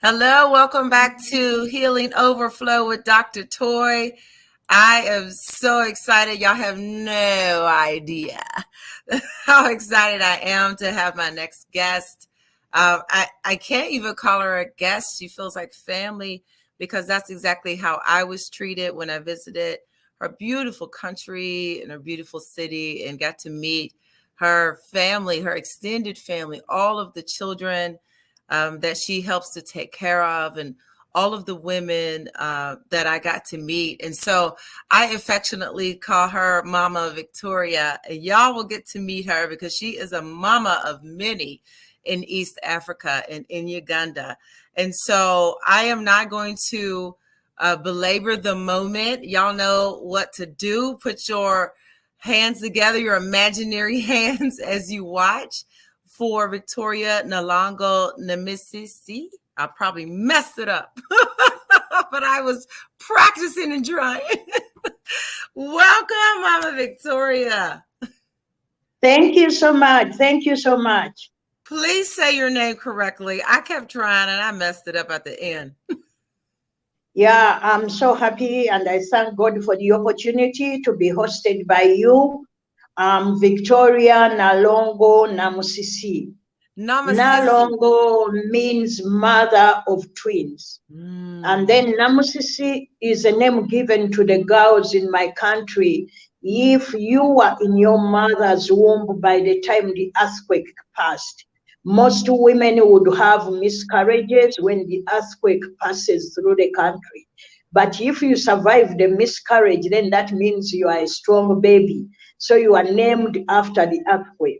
Hello, welcome back to Healing Overflow with Dr. Toy. I am so excited. Y'all have no idea how excited I am to have my next guest. I can't even call her a guest. She feels like family because that's exactly how I was treated when I visited her beautiful country and her beautiful city and got to meet her family, her extended family, all of the children that she helps to take care of, and all of the women that I got to meet. And so I affectionately call her Mama Victoria. And y'all will get to meet her because she is a mama of many in East Africa and in Uganda. And so I am not going to belabor the moment. Y'all know what to do. Put your hands together, your imaginary hands, as you watch for Victoria Nalong Namusisi. I probably messed it up, but I was practicing and trying. Welcome, Mama Victoria. Thank you so much. Thank you so much. Please say your name correctly. I kept trying and I messed it up at the end. Yeah, I'm so happy and I thank God for the opportunity to be hosted by you. Victoria Nalongo Namusisi. Nalongo means mother of twins. And then Namusisi is a name given to the girls in my country. If you were in your mother's womb by the time the earthquake passed, most women would have miscarriages when the earthquake passes through the country. But if you survive the miscarriage, then that means you are a strong baby. So you are named after the earthquake.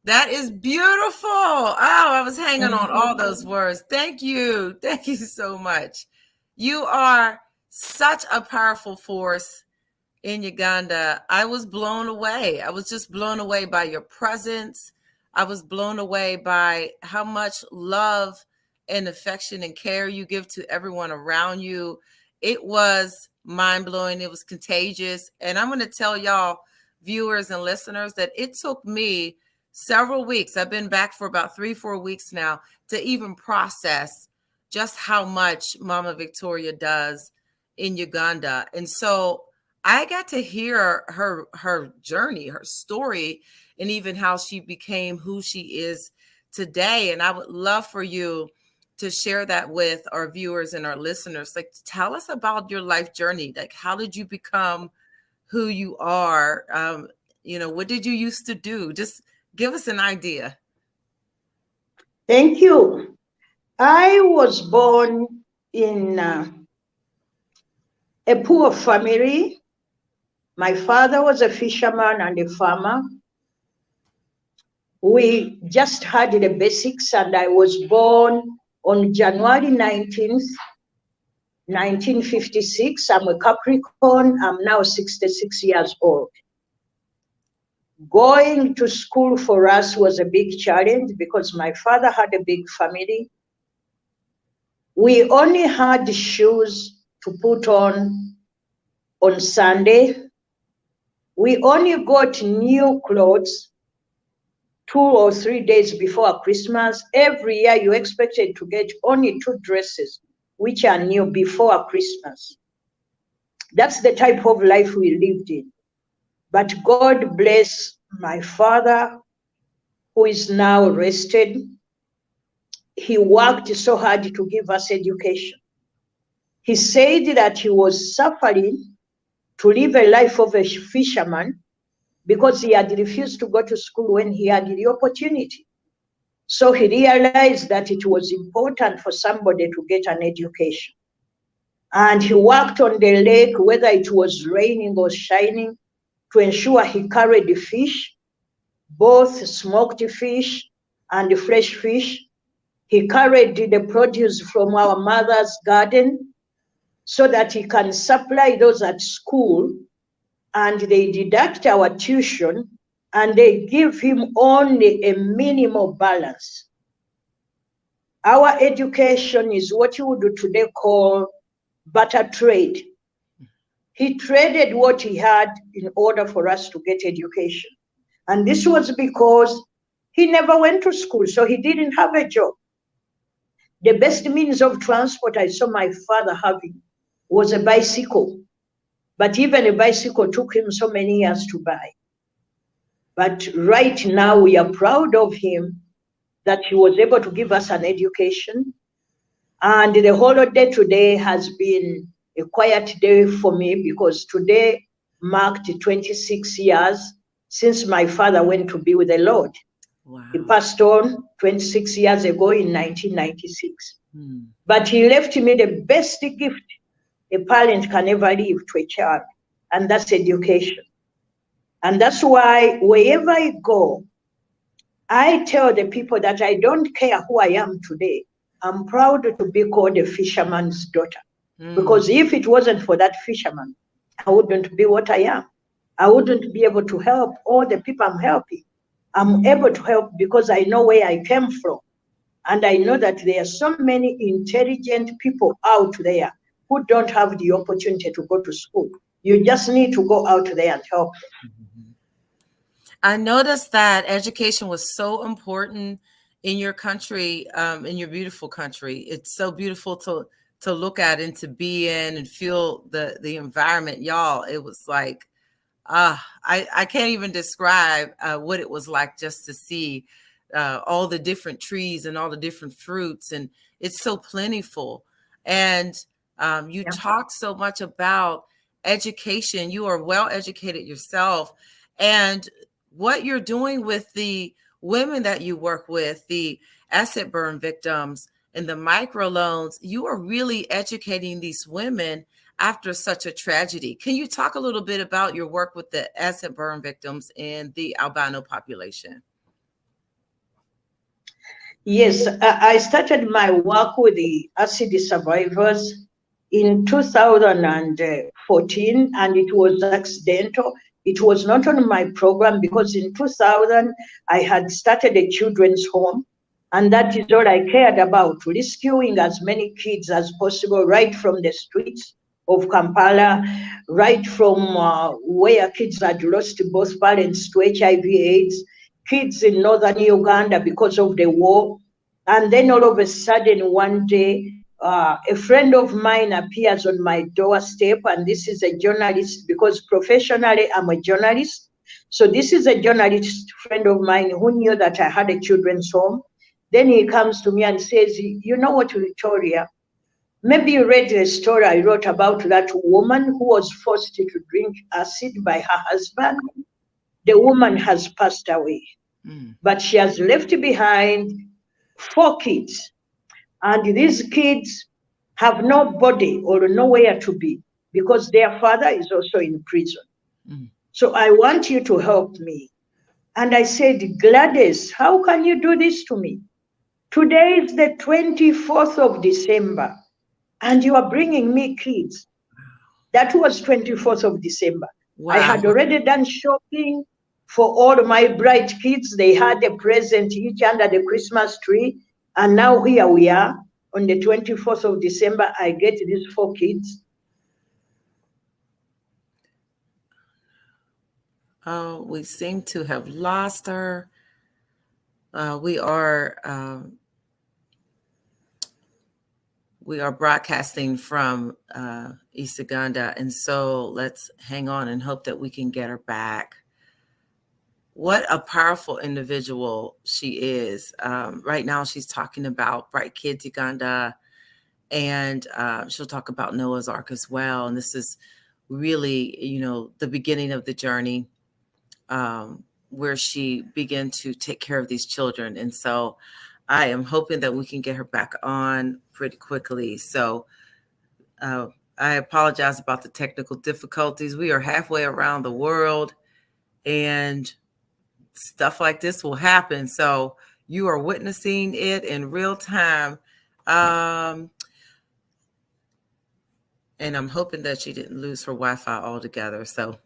That is beautiful. Oh, I was hanging on all those words. Thank you. Thank you so much. You are such a powerful force in Uganda. I was blown away. I was just blown away by your presence. I was blown away by how much love and affection and care you give to everyone around you. It was mind-blowing. It was contagious. And I'm going to tell y'all, viewers and listeners, that it took me several weeks. I've been back for about 3-4 weeks now to even process just how much Mama Victoria does in Uganda. And so I got to hear her journey, her story, and even how she became who she is today. And I would love for you to share that with our viewers and our listeners. Like, tell us about your life journey. Like, how did you become who you are? What did you used to do? Just give us an idea. Thank you. I was born in a poor family. My father was a fisherman and a farmer. We just had the basics, and I was born on January 19th, 1956. I'm a Capricorn. I'm now 66 years old. Going to school for us was a big challenge because my father had a big family. We only had shoes to put on Sunday. We only got new clothes 2 or 3 days before Christmas. Every year you expected to get only 2 dresses, which are new before Christmas. That's the type of life we lived in. But God bless my father, who is now rested. He worked so hard to give us education. He said that he was suffering to live a life of a fisherman because he had refused to go to school when he had the opportunity. So he realized that it was important for somebody to get an education. And he worked on the lake, whether it was raining or shining, to ensure he carried the fish, both smoked fish and fresh fish. He carried the produce from our mother's garden so that he can supply those at school, and they deduct our tuition and they give him only a minimal balance. Our education is what you would today call barter trade. He traded what he had in order for us to get education. And this was because he never went to school, so he didn't have a job. The best means of transport I saw my father having was a bicycle. But even a bicycle took him so many years to buy. But right now, we are proud of him that he was able to give us an education. And the holiday today has been a quiet day for me because today marked 26 years since my father went to be with the Lord. Wow. He passed on 26 years ago in 1996. Hmm. But he left me the best gift a parent can ever leave to a child, and that's education. And that's why wherever I go, I tell the people that I don't care who I am today. I'm proud to be called a fisherman's daughter. Because if it wasn't for that fisherman, I wouldn't be what I am. I wouldn't be able to help all the people I'm helping. I'm able to help because I know where I came from. And I know that there are so many intelligent people out there who don't have the opportunity to go to school. You just need to go out there and help. I noticed that education was so important in your country, in your beautiful country. It's so beautiful to look at and to be in and feel the environment, y'all. It was like, I can't even describe what it was like just to see all the different trees and all the different fruits, and it's so plentiful. And you talk so much about education. You are well educated yourself, and what you're doing with the women that you work with, the asset burn victims and the microloans, you are really educating these women after such a tragedy. Can you talk a little bit about your work with the asset burn victims and the albino population? Yes, I started my work with the acid survivors in 2014, and it was accidental. It was not on my program because in 2000 I had started a children's home, and that is all I cared about, rescuing as many kids as possible right from the streets of Kampala, right from where kids had lost both parents to HIV/AIDS, kids in northern Uganda because of the war. And then all of a sudden, one day, a friend of mine appears on my doorstep, and this is a journalist because professionally I'm a journalist. So this is a journalist friend of mine who knew that I had a children's home. Then he comes to me and says, "You know what, Victoria? Maybe you read the story I wrote about that woman who was forced to drink acid by her husband. The woman has passed away, but she has left behind 4 kids. And these kids have nobody or nowhere to be because their father is also in prison. So I want you to help me." And I said, "Gladys, how can you do this to me? Today is the 24th of December, and you are bringing me kids." That was 24th of December. Wow. I had already done shopping for all my bright kids. They had a present each under the Christmas tree. And now here we are on the 24th of December. I get these 4 kids. Oh, we seem to have lost her. We are broadcasting from East Uganda, and so let's hang on and hope that we can get her back. What a powerful individual she is. Right now, she's talking about Bright Kids Uganda, and she'll talk about Noah's Ark as well. And this is really, the beginning of the journey where she began to take care of these children. And so I am hoping that we can get her back on pretty quickly. So I apologize about the technical difficulties. We are halfway around the world, and stuff like this will happen. So you are witnessing it in real time. And I'm hoping that she didn't lose her Wi-Fi altogether. So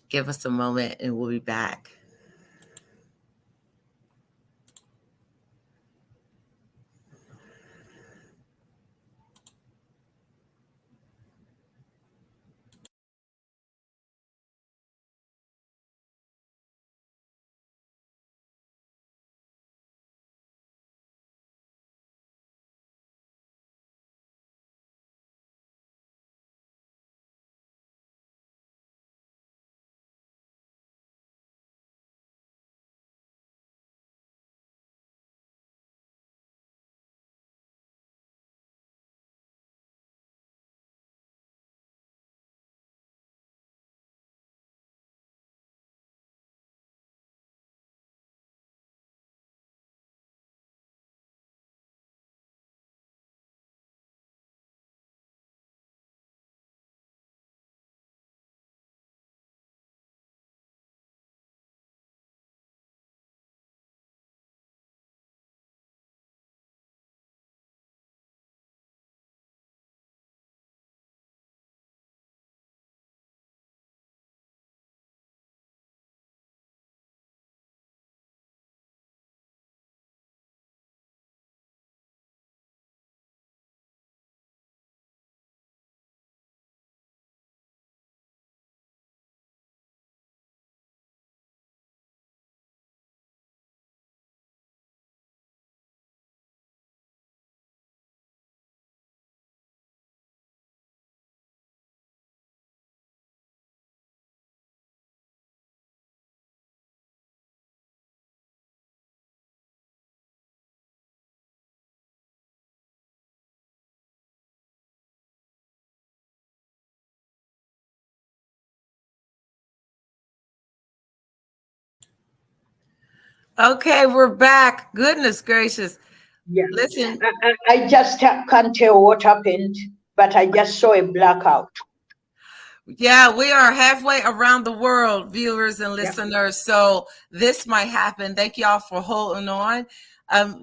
give us a moment and we'll be back. Okay, we're back. Goodness gracious. Yeah. Listen, I just can't tell what happened, but I just saw a blackout. yeah, we are halfway around the world, viewers and Yeah. listeners. So this might happen. Thank y'all for holding on.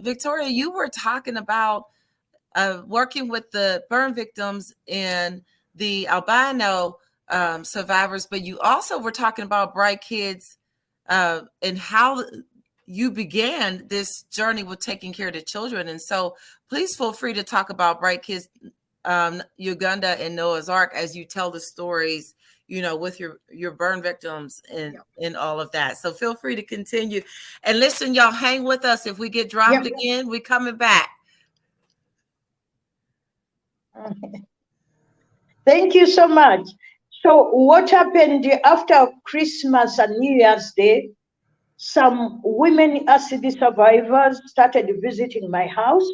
Victoria, you were talking about working with the burn victims and the albino survivors, but you also were talking about Bright Kids and how you began this journey with taking care of the children. And so please feel free to talk about Bright Kids Uganda and Noah's Ark as you tell the stories, you know, with your burn victims and all of that. So feel free to continue. And listen, y'all, hang with us. If we get dropped again, we're coming back. Thank you so much. So what happened after Christmas and New Year's Day? Some women acid survivors started visiting my house,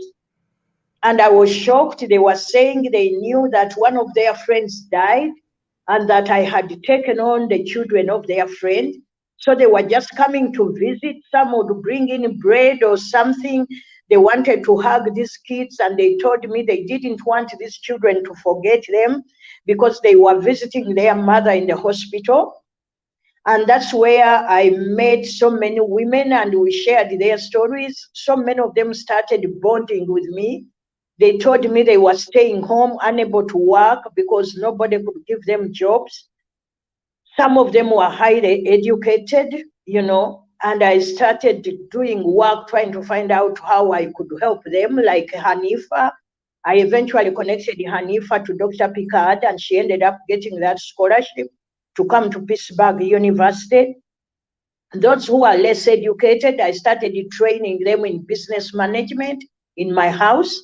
and I was shocked. They were saying they knew that one of their friends died and that I had taken on the children of their friend. So they were just coming to visit. Some would bring in bread or something. They wanted to hug these kids, and they told me they didn't want these children to forget them because they were visiting their mother in the hospital. And that's where I met so many women and we shared their stories. So many of them started bonding with me. They told me they were staying home, unable to work because nobody could give them jobs. Some of them were highly educated, and I started doing work trying to find out how I could help them, like Hanifa. I eventually connected Hanifa to Dr. Picard, and she ended up getting that scholarship to come to Pittsburgh University. Those who are less educated, I started training them in business management in my house,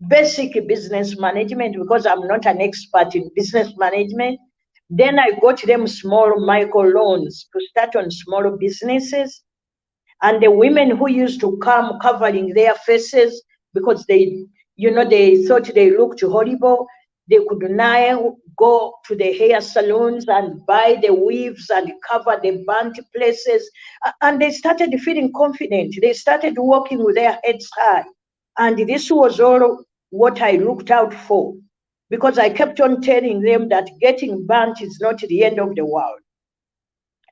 basic business management, because I'm not an expert in business management. Then I got them small micro loans to start on small businesses. And the women who used to come covering their faces because they thought they looked horrible, they could now go to the hair salons and buy the weaves and cover the burnt places. And they started feeling confident. They started walking with their heads high. And this was all what I looked out for, because I kept on telling them that getting burnt is not the end of the world.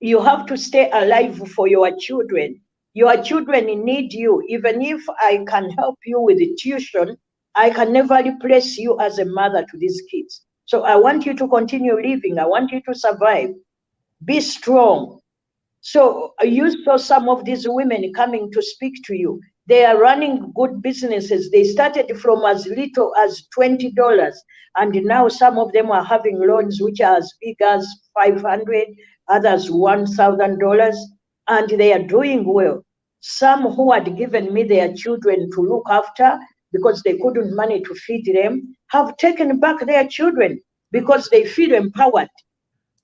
You have to stay alive for your children. Your children need you. Even if I can help you with the tuition, I can never replace you as a mother to these kids. So I want you to continue living. I want you to survive. Be strong. So you saw some of these women coming to speak to you. They are running good businesses. They started from as little as $20, and now some of them are having loans which are as big as 500, others $1,000, and they are doing well. Some who had given me their children to look after because they couldn't manage to feed them have taken back their children because they feel empowered.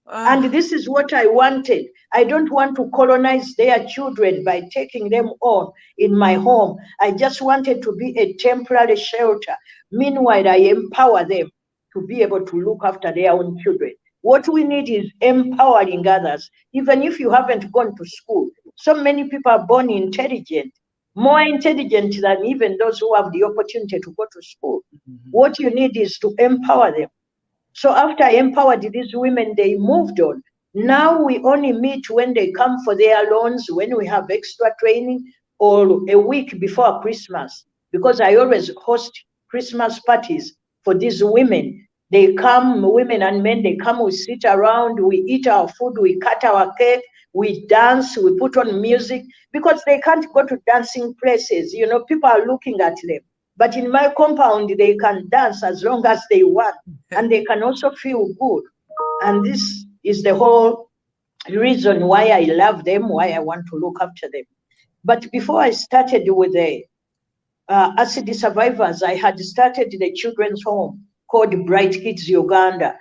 And this is what I wanted. I don't want to colonize their children by taking them on in my home. I just wanted to be a temporary shelter. Meanwhile, I empower them to be able to look after their own children. What we need is empowering others, even if you haven't gone to school. So many people are born intelligent, more intelligent than even those who have the opportunity to go to school. What you need is to empower them. So after I empowered these women, they moved on. Now we only meet when they come for their loans, when we have extra training, or a week before Christmas, because I always host Christmas parties for these women. They come, women and men, they come, we sit around, we eat our food, we cut our cake, we dance, we put on music, because they can't go to dancing places. People are looking at them. But in my compound, they can dance as long as they want, and they can also feel good. And this is the whole reason why I love them, why I want to look after them. But before I started with the acid survivors, I had started the children's home called Bright Kids Uganda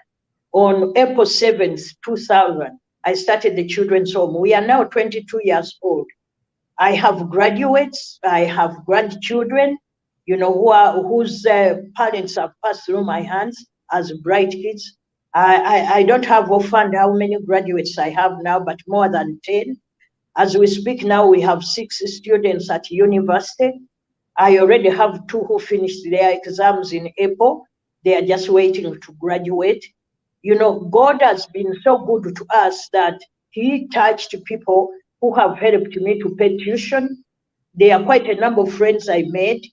on April 7th, 2000. I started the children's home. We are now 22 years old. I have graduates, I have grandchildren, whose parents have passed through my hands as bright kids. I don't have offhand how many graduates I have now, but more than 10. As we speak now, we have 6 students at university. I already have 2 who finished their exams in April. They are just waiting to graduate. You know, God has been so good to us that He touched people who have helped me to pay tuition. There are quite a number of friends I made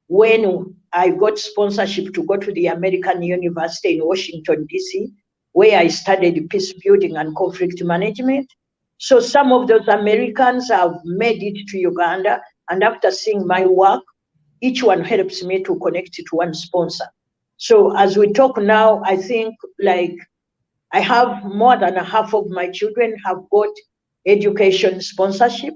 when I got sponsorship to go to the American University in Washington, D.C., where I studied peace building and conflict management. So some of those Americans have made it to Uganda, and after seeing my work, each one helps me to connect to one sponsor. So as we talk now, I think like I have more than half of my children have got education sponsorship.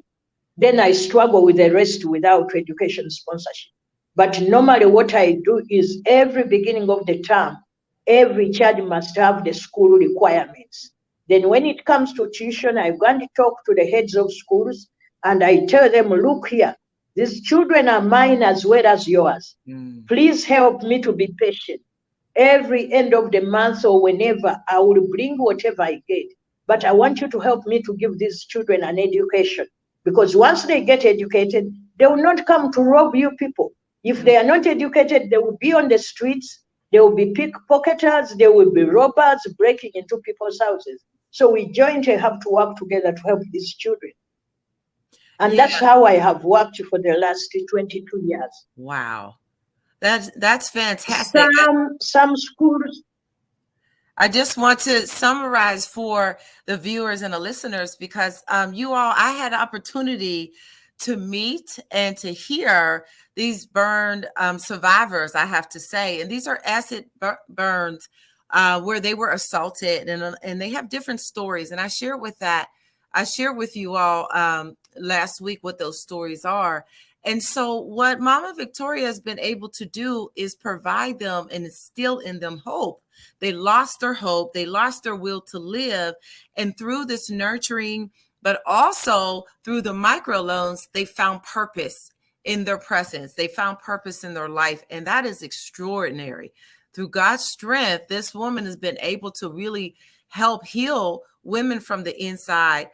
Then I struggle with the rest without education sponsorship. But normally what I do is every beginning of the term, every child must have the school requirements. Then when it comes to tuition, I go and talk to the heads of schools and I tell them, look here, these children are mine as well as yours. Please help me to be patient. Every end of the month or whenever, I will bring whatever I get. But I want you to help me to give these children an education. Because once they get educated, they will not come to rob you people. If they are not educated, they will be on the streets, they will be pickpocketers, they will be robbers breaking into people's houses. So we jointly have to work together to help these children. And Yeah. that's how I have worked for the last 22 years. Wow. That's fantastic. Some schools. I just want to summarize for the viewers and the listeners because you all, I had an opportunity to meet and to hear these burned survivors, I have to say. And these are acid burns where they were assaulted and they have different stories. And I shared with you all last week what those stories are. And so what Mama Victoria has been able to do is provide them and instill in them hope. They lost their hope. They lost their will to live. And through this nurturing, but also through the microloans, they found purpose in their presence. They found purpose in their life. And that is extraordinary. Through God's strength, this woman has been able to really help heal women from the inside,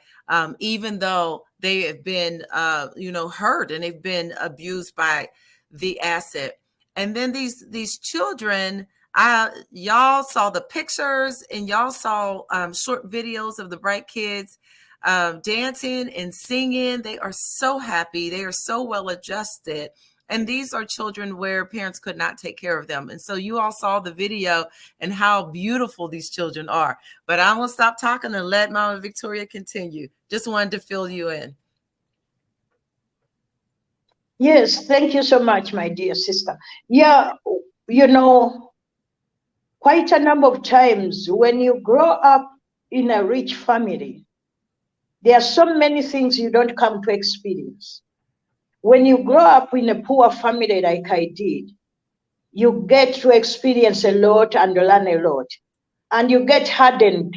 even though they have been, hurt and they've been abused by the asset. And then these children, y'all saw the pictures and y'all saw short videos of the bright kids dancing and singing. They are so happy. They are so well adjusted. And these are children where parents could not take care of them. And so you all saw the video and how beautiful these children are. But I'm going to stop talking and let Mama Victoria continue. Just wanted to fill you in. Yes, thank you so much, my dear sister. Yeah, quite a number of times when you grow up in a rich family, there are so many things you don't come to experience. When you grow up in a poor family like I did, you get to experience a lot and learn a lot. And you get hardened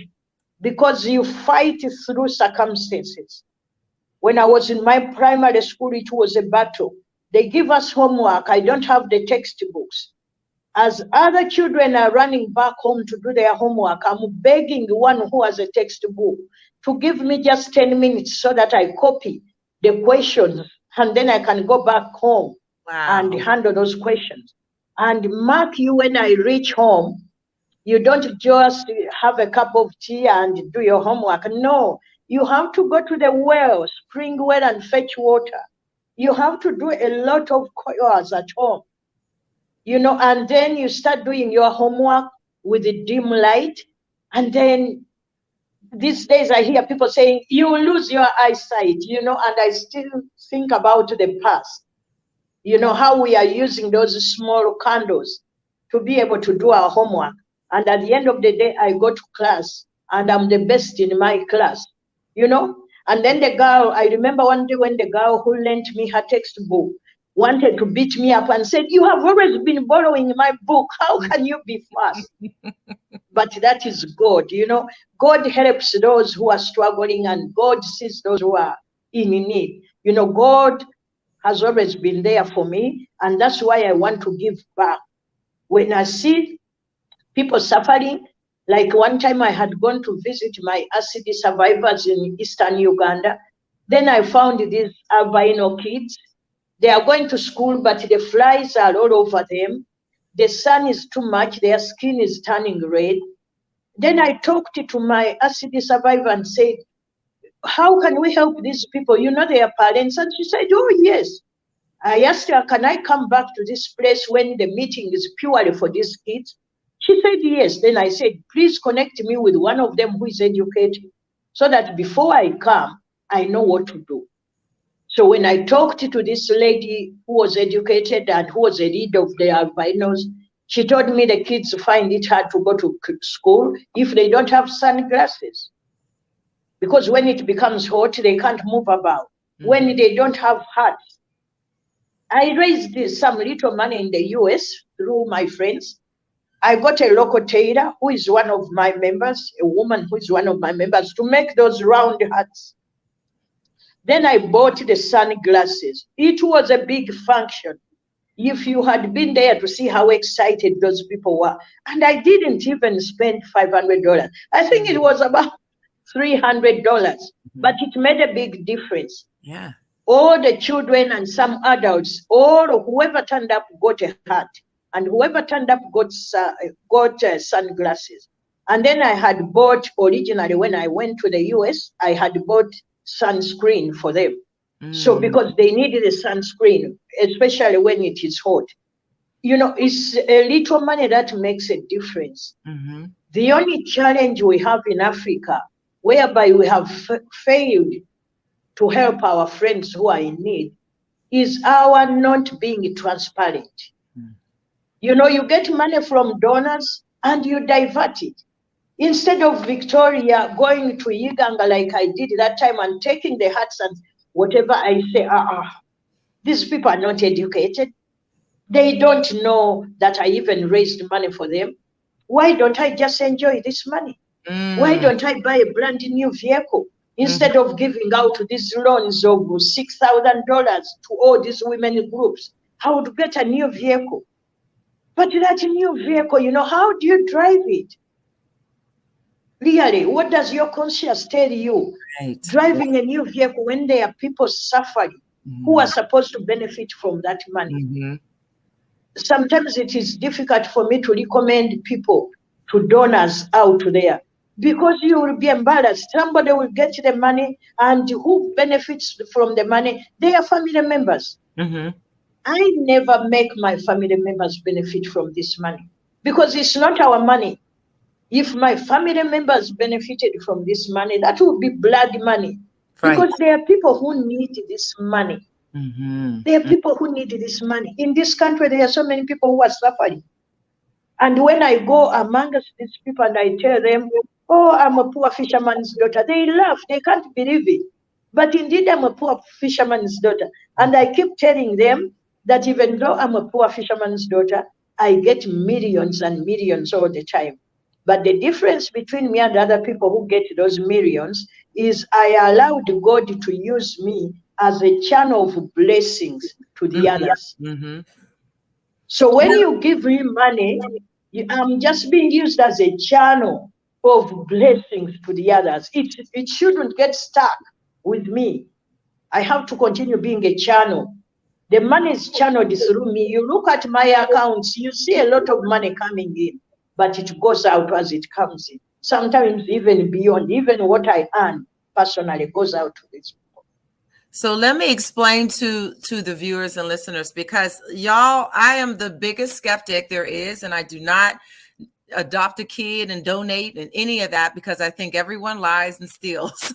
because you fight through circumstances. When I was in my primary school, it was a battle. They give us homework. I don't have the textbooks. As other children are running back home to do their homework, I'm begging the one who has a textbook to give me just 10 minutes so that I copy the questions and then I can go back home and handle those questions. And mark you, when I reach home, you don't just have a cup of tea and do your homework. No, you have to go to the well, spring well, and fetch water. You have to do a lot of chores at home, and then you start doing your homework with the dim light. And then these days I hear people saying, you will lose your eyesight, and I still think about the past, how we are using those small candles to be able to do our homework. And at the end of the day, I go to class and I'm the best in my class, And then the girl, I remember one day when the girl who lent me her textbook wanted to beat me up and said, you have always been borrowing my book. How can you be fast? But that is God, God helps those who are struggling and God sees those who are in need. God has always been there for me. And that's why I want to give back. When I see people suffering, like one time I had gone to visit my acid survivors in eastern Uganda. Then I found these albino kids. They are going to school, but the flies are all over them. The sun is too much. Their skin is turning red. Then I talked to my acid survivor and said, how can we help these people? You know their parents. And she said, oh, yes. I asked her, can I come back to this place when the meeting is purely for these kids? She said, yes. Then I said, please connect me with one of them who is educated so that before I come, I know what to do. So when I talked to this lady who was educated and who was a leader of the albinos, she told me the kids find it hard to go to school if they don't have sunglasses. Because when it becomes hot, they can't move about. Mm-hmm. When they don't have hats. I raised some little money in the US through my friends. I got a local tailor who is one of my members, a woman who is one of my members, to make those round hats. Then I bought the sunglasses. It was a big function. If you had been there to see how excited those people were. And I didn't even spend $500. I think it was about $300, but it made a big difference. Yeah. All the children and some adults, all whoever turned up got a hat, and whoever turned up got sunglasses. And then I had bought, originally when I went to the US, I had bought sunscreen for them. So because they needed a sunscreen, especially when it is hot. You know, it's a little money that makes a difference. Mm-hmm. The only challenge we have in Africa, whereby we have failed to help our friends who are in need, is our not being transparent. Mm. You know, you get money from donors and you divert it. Instead of Victoria going to Uganda like I did that time and taking the hats and whatever, I say, these people are not educated. They don't know that I even raised money for them. Why don't I just enjoy this money? Why don't I buy a brand new vehicle instead of giving out these loans of $6,000 to all these women groups? I would get a new vehicle. But that new vehicle, you know, how do you drive it? Really, what does your conscience tell you? Right. Driving a new vehicle when there are people suffering who are supposed to benefit from that money. Mm-hmm. Sometimes it is difficult for me to recommend people to donors out there because you will be embarrassed. Somebody will get the money, and who benefits from the money? They are family members. Mm-hmm. I never make my family members benefit from this money because it's not our money. If my family members benefited from this money, that would be blood money. Right. Because there are people who need this money. Mm-hmm. There are people who need this money. In this country, there are so many people who are suffering. And when I go amongst these people and I tell them, oh, I'm a poor fisherman's daughter, they laugh. They can't believe it. But indeed, I'm a poor fisherman's daughter. And I keep telling them that even though I'm a poor fisherman's daughter, I get millions and millions all the time. But the difference between me and other people who get those millions is I allowed God to use me as a channel of blessings to the others. Mm-hmm. So when you give me money, I'm just being used as a channel of blessings to the others. It shouldn't get stuck with me. I have to continue being a channel. The money is channeled through me. You look at my accounts, you see a lot of money coming in, but it goes out as it comes in. Sometimes even beyond, even what I earn personally goes out to these people. So let me explain to the viewers and listeners, because y'all, I am the biggest skeptic there is, and I do not adopt a kid and donate and any of that because I think everyone lies and steals.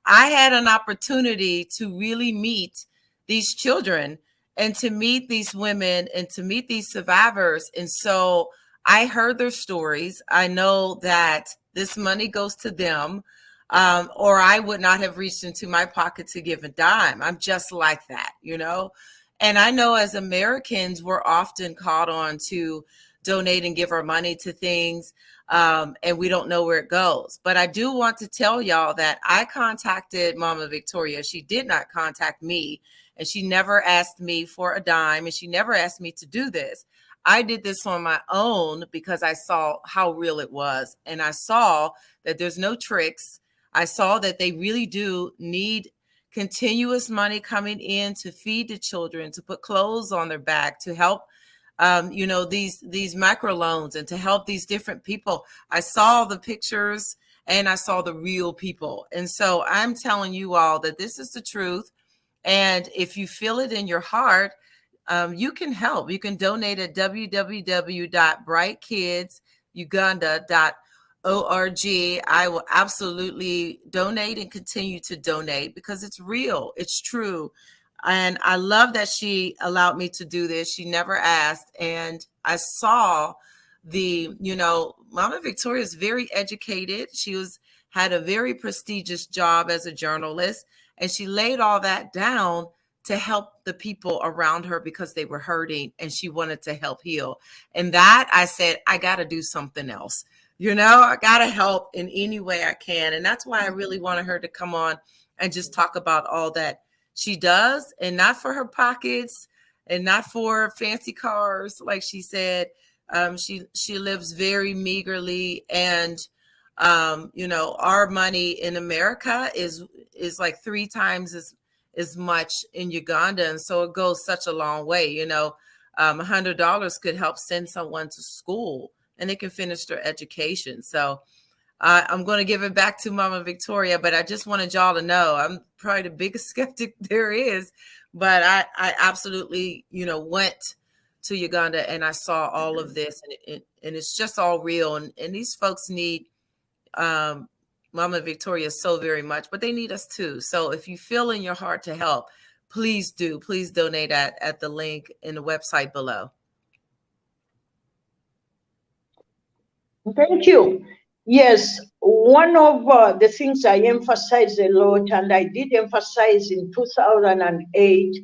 I had an opportunity to really meet these children and to meet these women and to meet these survivors. And so I heard their stories. I know that this money goes to them, or I would not have reached into my pocket to give a dime. I'm just like that, you know? And I know as Americans, we're often called on to donate and give our money to things, and we don't know where it goes. But I do want to tell y'all that I contacted Mama Victoria. She did not contact me, and she never asked me for a dime, and she never asked me to do this. I did this on my own because I saw how real it was, and I saw that there's no tricks. I saw that they really do need continuous money coming in to feed the children, to put clothes on their back, to help these microloans, and to help these different people. I saw the pictures and I saw the real people. And so I'm telling you all that this is the truth. And if you feel it in your heart, you can help. You can donate at www.brightkidsuganda.org. I will absolutely donate and continue to donate because it's real, it's true. And I love that she allowed me to do this. She never asked. And I saw Mama Victoria is very educated. She had a very prestigious job as a journalist, and she laid all that down to help the people around her because they were hurting, and she wanted to help heal. And that, I said, I got to do something else. I got to help in any way I can. And that's why I really wanted her to come on and just talk about all that she does, and not for her pockets and not for fancy cars. Like she said, she lives very meagerly. And our money in America is like 3 times as much in Uganda. And so it goes such a long way. $100 could help send someone to school and they can finish their education. So I'm going to give it back to Mama Victoria, but I just wanted y'all to know I'm probably the biggest skeptic there is, but I absolutely, went to Uganda and I saw all of this, and it's just all real. And these folks need Mama Victoria so very much, but they need us too. So if you feel in your heart to help, please do. Please donate at the link in the website below. Thank you. Yes, one of the things I emphasize a lot, and I did emphasize in 2008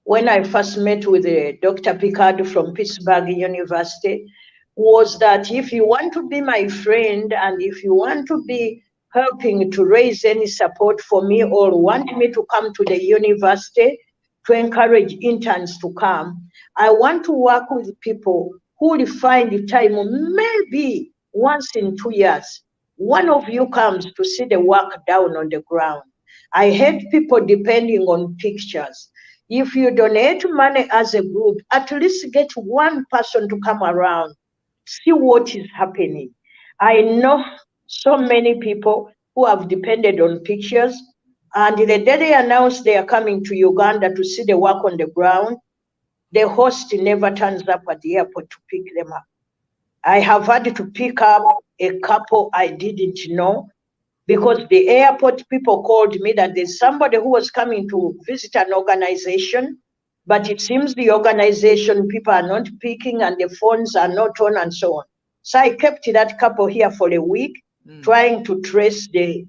when I first met with Dr. Picard from Pittsburgh University, was that if you want to be my friend and if you want to be helping to raise any support for me or want me to come to the university to encourage interns to come, I want to work with people who will find time, maybe once in 2 years, one of you comes to see the work down on the ground. I hate people depending on pictures. If you donate money as a group, at least get one person to come around, see what is happening. I know so many people who have depended on pictures, and the day they announced they are coming to Uganda to see the work on the ground, the host never turns up at the airport to pick them up. I have had to pick up a couple I didn't know because the airport people called me that there's somebody who was coming to visit an organization, but it seems the organization people are not picking and the phones are not on and so on. So I kept that couple here for a week, trying to trace the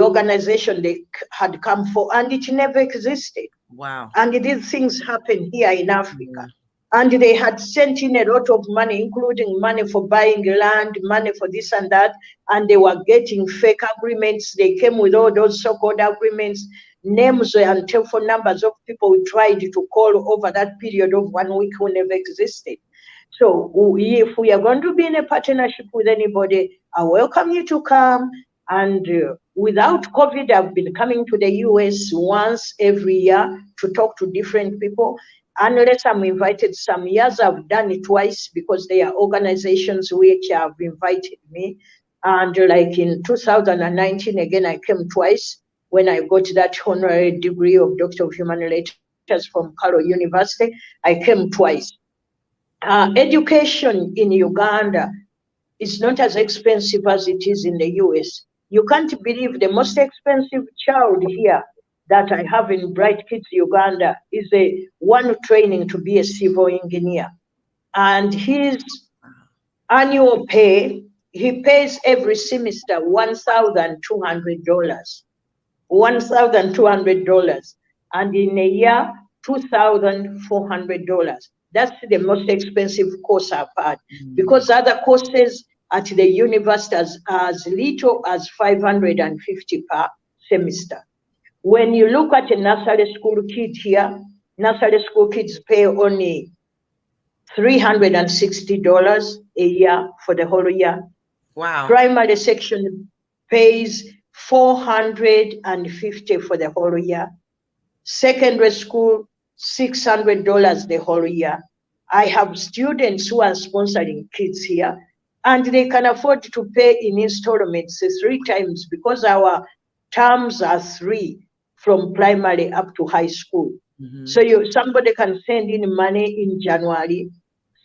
organization they had come for, and it never existed. Wow. And these things happen here in Africa. And they had sent in a lot of money, including money for buying land, money for this and that, and they were getting fake agreements. They came with all those so-called agreements, names and telephone numbers of people we tried to call over that period of 1 week who never existed. So if we are going to be in a partnership with anybody, I welcome you to come. And without COVID, I've been coming to the US once every year to talk to different people. Unless I'm invited, some years I've done it twice because there are organizations which have invited me. And like in 2019, again, I came twice when I got that honorary degree of Doctor of Human Relations from Carroll University. I came twice. Education in Uganda is not as expensive as it is in the US. You can't believe the most expensive child here that I have in Bright Kids Uganda is a one training to be a civil engineer. And his annual pay, he pays every semester $1,200. $1,200. And in a year, $2,400. That's the most expensive course I've had. Because other courses at the university as little as $550 per semester. When you look at a nursery school kid here, nursery school kids pay only $360 a year for the whole year. Wow. Primary section pays $450 for the whole year. Secondary school, $600 the whole year. I have students who are sponsoring kids here, and they can afford to pay in installments 3 times because our terms are 3 from primary up to high school. Mm-hmm. So somebody can send in money in January,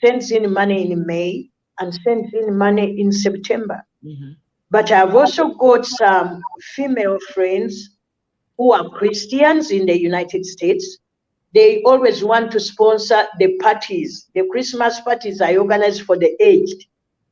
sends in money in May, and sends in money in September. Mm-hmm. But I've also got some female friends who are Christians in the United States. They always want to sponsor the parties. The Christmas parties are organized for the aged,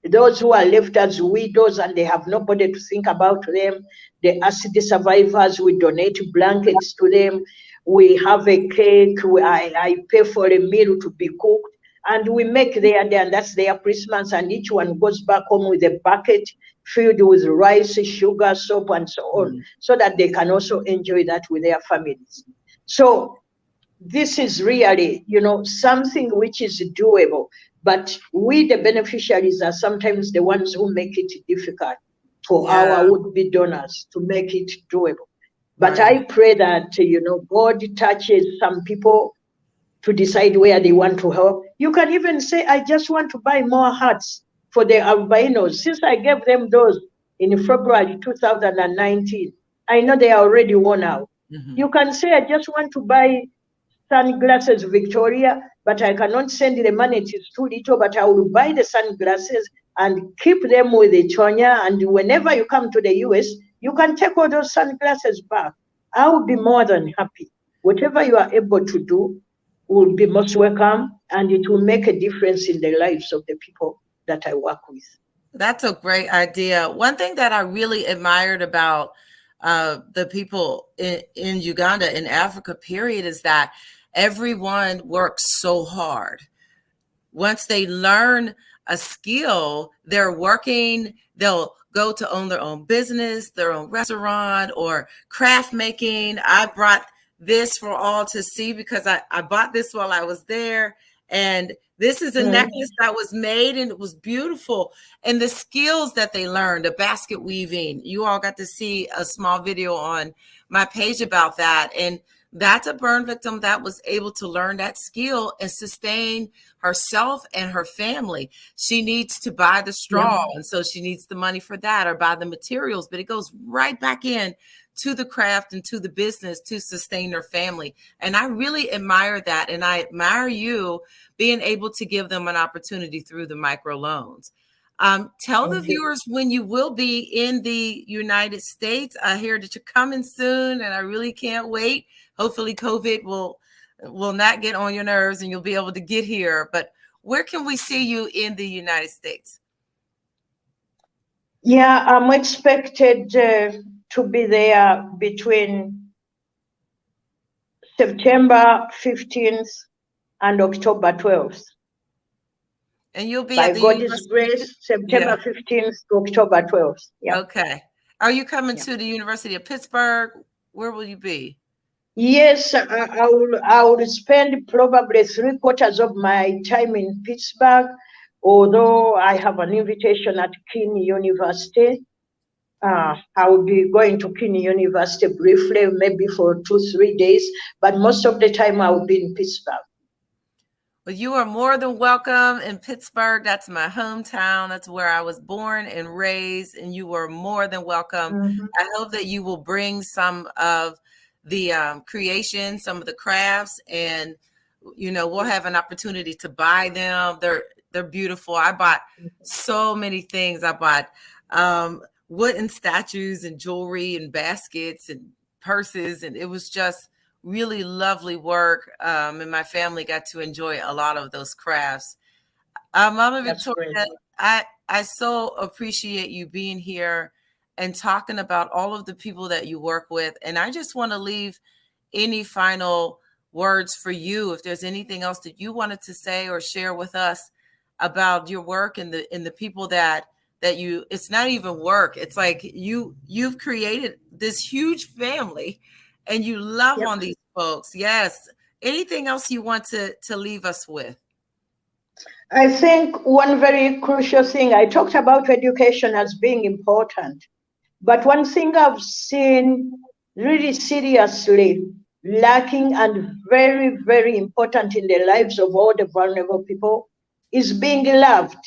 those who are left as widows and they have nobody to think about them. The acid survivors, we donate blankets to them. We have a cake. I pay for a meal to be cooked. And we make their day, and that's their Christmas. And each one goes back home with a bucket filled with rice, sugar, soap, and so on, so that they can also enjoy that with their families. So this is really, something which is doable. But we, the beneficiaries, are sometimes the ones who make it difficult for our would-be donors to make it doable. But I pray that, God touches some people to decide where they want to help. You can even say, I just want to buy more hats for the albinos. Since I gave them those in February 2019, I know they are already worn out. Mm-hmm. You can say, I just want to buy sunglasses, Victoria, but I cannot send the money, it is too little, but I will buy the sunglasses and keep them with the Tonya, and whenever you come to the US, you can take all those sunglasses back. I will be more than happy. Whatever you are able to do will be most welcome, and it will make a difference in the lives of the people that I work with. That's a great idea. One thing that I really admired about the people in Uganda, in Africa, period, is that everyone works so hard. Once they learn a skill, they're working, they'll go to own their own business, their own restaurant, or craft making. I brought this for all to see because I bought this while I was there. And this is a necklace that was made, and it was beautiful. And the skills that they learned, the basket weaving, you all got to see a small video on my page about that. And that's a burn victim that was able to learn that skill and sustain herself and her family. She needs to buy the straw, and so she needs the money for that, or buy the materials, but it goes right back in to the craft and to the business to sustain their family. And I really admire that. And I admire you being able to give them an opportunity through the microloans. Tell the viewers when you will be in the United States. I hear that you're coming soon, and I really can't wait. Hopefully COVID will not get on your nerves and you'll be able to get here. But where can we see you in the United States? Yeah, I'm expected to be there between September 15th and October 12th. And you'll be by at the God's grace, September 15th to October 12th. Yeah. Okay. Are you coming to the University of Pittsburgh? Where will you be? Yes, I will spend probably 3/4 of my time in Pittsburgh, although I have an invitation at Keene University. I will be going to Keene University briefly, maybe for 2-3 days, but most of the time I will be in Pittsburgh. Well, you are more than welcome in Pittsburgh. That's my hometown. That's where I was born and raised, and you are more than welcome. Mm-hmm. I hope that you will bring some of the creation, some of the crafts, and we'll have an opportunity to buy them. They're beautiful. I bought so many things. I bought wooden statues and jewelry and baskets and purses, and it was just really lovely work. And my family got to enjoy a lot of those crafts. Mama Victoria, I so appreciate you being here and talking about all of the people that you work with. And I just want to leave any final words for you. If there's anything else that you wanted to say or share with us about your work and the people that you, it's not even work. It's like you've created this huge family and you love on these folks. Yes. Anything else you want to leave us with? I think one very crucial thing, I talked about education as being important, but one thing I've seen really seriously lacking and very, very important in the lives of all the vulnerable people is being loved.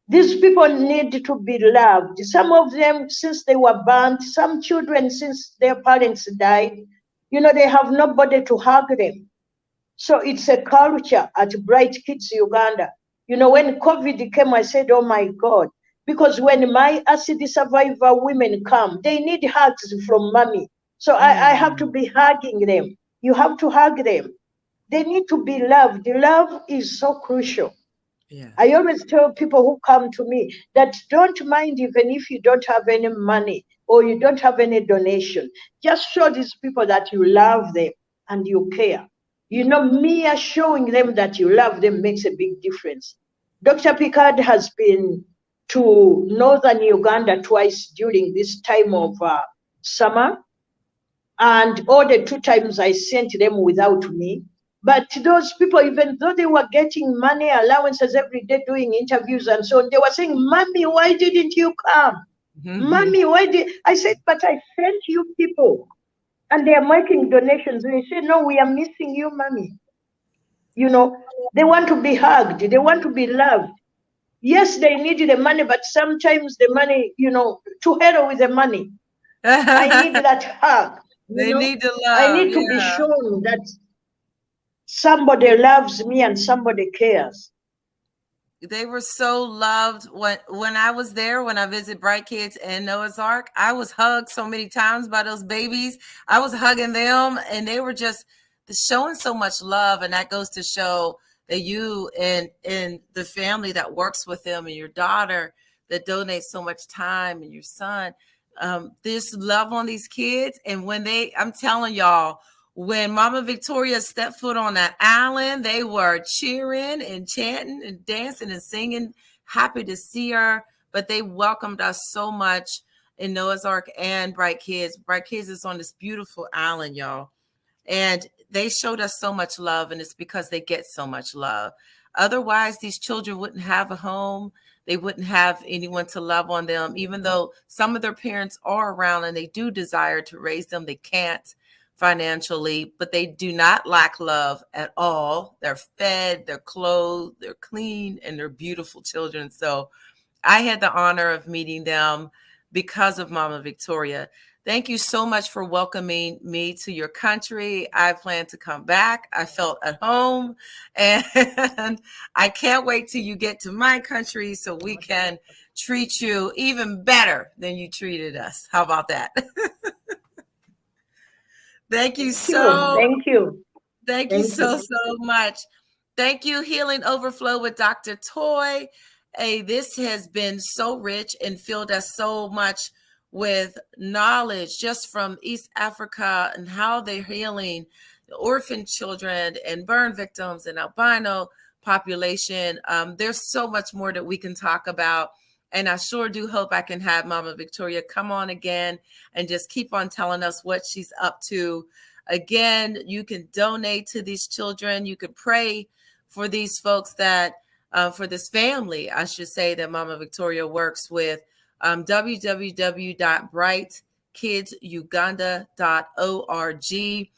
These people need to be loved. Some of them, since they were burnt, some children, since their parents died, they have nobody to hug them. So it's a culture at Bright Kids Uganda. When COVID came, I said, oh my God, because when my acid survivor women come, they need hugs from mommy. So I have to be hugging them. You have to hug them. They need to be loved. Love is so crucial. Yeah. I always tell people who come to me that don't mind even if you don't have any money or you don't have any donation. Just show these people that you love them and you care. Mere showing them that you love them makes a big difference. Dr. Picard has been to northern Uganda twice during this time of summer, and all the 2 times I sent them without me. But those people, even though they were getting money allowances every day doing interviews and so on, they were saying, Mommy, why didn't you come? Mommy, why did I said, but I sent you people and they are making donations. And they say, no, we are missing you, Mommy. They want to be hugged, they want to be loved. Yes, they need the money, but sometimes the money, to hell with the money. I need that hug. They need to I love. need to be Yeah. shown that somebody loves me and somebody cares. They were so loved when I was there, when I visited Bright Kids and Noah's Ark. I was hugged so many times by those babies. I was hugging them, and they were just showing so much love. And that goes to show that you and the family that works with them and your daughter that donates so much time and your son, this love on these kids. And I'm telling y'all, when Mama Victoria stepped foot on that island, they were cheering and chanting and dancing and singing, happy to see her. But they welcomed us so much in Noah's Ark and Bright Kids. Bright Kids is on this beautiful island, y'all. And they showed us so much love, and it's because they get so much love. Otherwise, these children wouldn't have a home. They wouldn't have anyone to love on them, even though some of their parents are around and they do desire to raise them. They can't financially, but they do not lack love at all. They're fed, they're clothed, they're clean, and they're beautiful children. So I had the honor of meeting them because of Mama Victoria. Thank you so much for welcoming me to your country. I plan to come back. I felt at home, and I can't wait till you get to my country so we can treat you even better than you treated us. How about that? Thank you so Thank you. Thank you so much. Thank you, Healing Overflow with Dr. Toy. Hey, this has been so rich and filled us so much with knowledge just from East Africa and how they're healing the orphan children and burn victims and albino population. There's so much more that we can talk about. And I sure do hope I can have Mama Victoria come on again and just keep on telling us what she's up to. Again, you can donate to these children. You can pray for these folks that, for this family, I should say, that Mama Victoria works with. www.brightkidsuganda.org.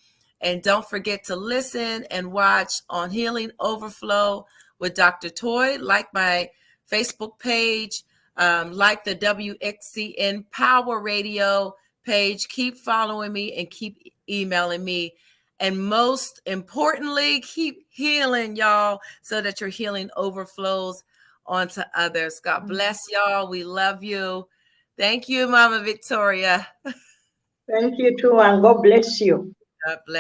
And don't forget to listen and watch on Healing Overflow with Dr. Toy. Like my Facebook page, like the WXCN Power Radio page. Keep following me and keep emailing me. And most importantly, keep healing, y'all, so that your healing overflows onto others. God bless y'all. We love you. Thank you, Mama Victoria. Thank you too, and God bless you. God bless.